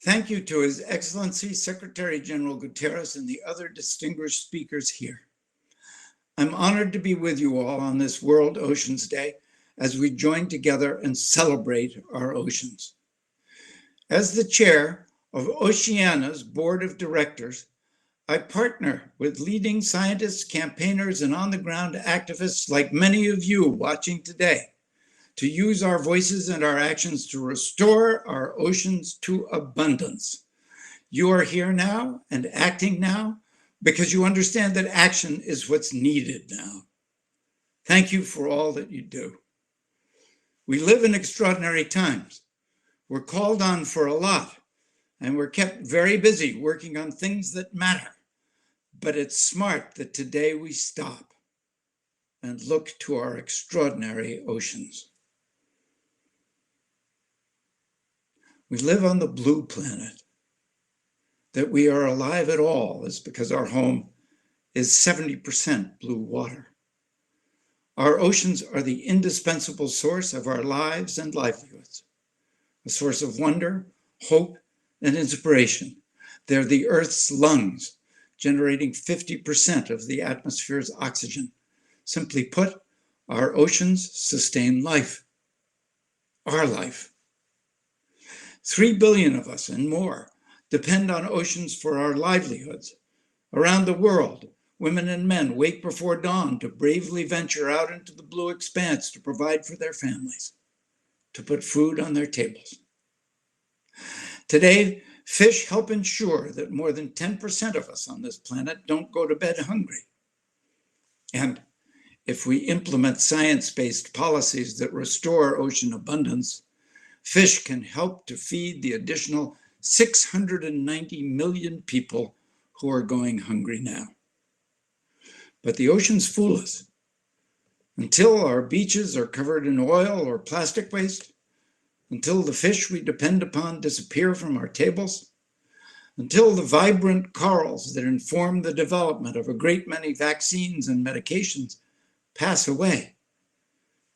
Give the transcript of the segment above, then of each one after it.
Thank you to His Excellency Secretary General Guterres and the other distinguished speakers here. I'm honored to be with you all on this World Oceans Day as we join together and celebrate our oceans. As the chair of Oceana's Board of Directors, I partner with leading scientists, campaigners, and on-the-ground activists like many of you watching today to use our voices and our actions to restore our oceans to abundance. You are here now and acting now because you understand that action is what's needed now. Thank you for all that you do. We live in extraordinary times. We're called on for a lot, and we're kept very busy working on things that matter. But it's smart that today we stop and look to our extraordinary oceans. We live on the blue planet. That we are alive at all is because our home is 70% blue water. Our oceans are the indispensable source of our lives and livelihoods, a source of wonder, hope, and inspiration. They're the Earth's lungs, generating 50% of the atmosphere's oxygen. Simply put, our oceans sustain life, our life. 3 billion of us and more depend on oceans for our livelihoods. Around the world, women and men wake before dawn to bravely venture out into the blue expanse to provide for their families, to put food on their tables. Today, fish help ensure that more than 10% of us on this planet don't go to bed hungry. And if we implement science-based policies that restore ocean abundance, fish can help to feed the additional 690 million people who are going hungry now. But the oceans fool us. Until our beaches are covered in oil or plastic waste, until the fish we depend upon disappear from our tables, until the vibrant corals that inform the development of a great many vaccines and medications pass away,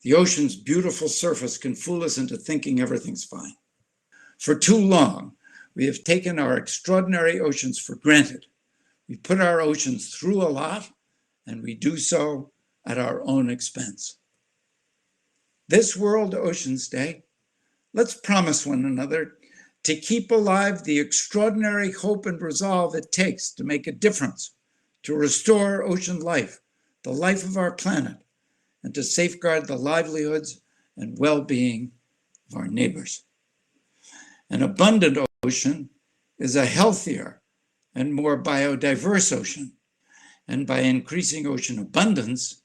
the ocean's beautiful surface can fool us into thinking everything's fine. For too long, we have taken our extraordinary oceans for granted. We put our oceans through a lot, and we do so at our own expense. This World Oceans Day, let's promise one another to keep alive the extraordinary hope and resolve it takes to make a difference, to restore ocean life, the life of our planet, and to safeguard the livelihoods and well-being of our neighbors. An abundant ocean is a healthier and more biodiverse ocean. And by increasing ocean abundance,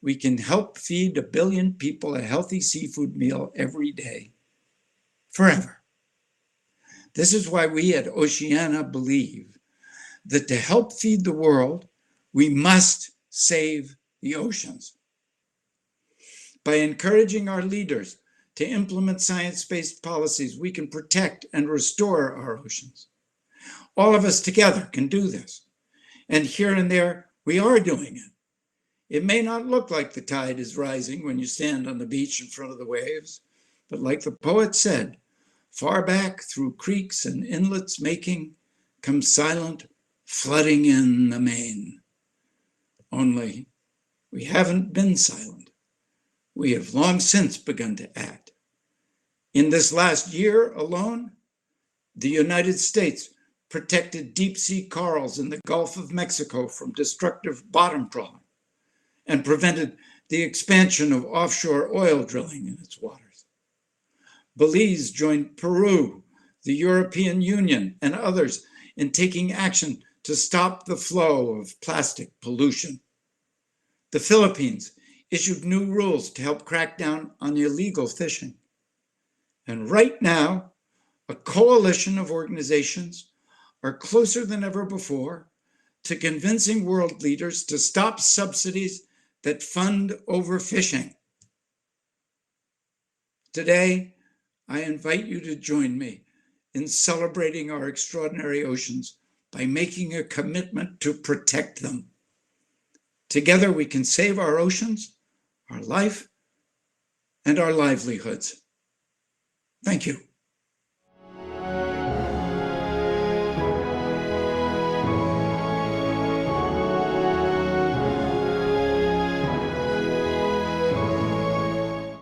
we can help feed 1 billion people a healthy seafood meal every day, forever. This is why we at Oceana believe that to help feed the world, we must save the oceans. By encouraging our leaders to implement science-based policies, we can protect and restore our oceans. All of us together can do this. And here and there, we are doing it. It may not look like the tide is rising when you stand on the beach in front of the waves, but like the poet said, far back through creeks and inlets making, comes silent, flooding in the main. Only we haven't been silent. We have long since begun to act. In this last year alone, the United States protected deep-sea corals in the Gulf of Mexico from destructive bottom trawling and prevented the expansion of offshore oil drilling in its waters. Belize joined Peru, the European Union, and others in taking action to stop the flow of plastic pollution. The Philippines issued new rules to help crack down on illegal fishing. And right now, a coalition of organizations are closer than ever before to convincing world leaders to stop subsidies that fund overfishing. Today, I invite you to join me in celebrating our extraordinary oceans by making a commitment to protect them. Together, we can save our oceans, our life, and our livelihoods. Thank you.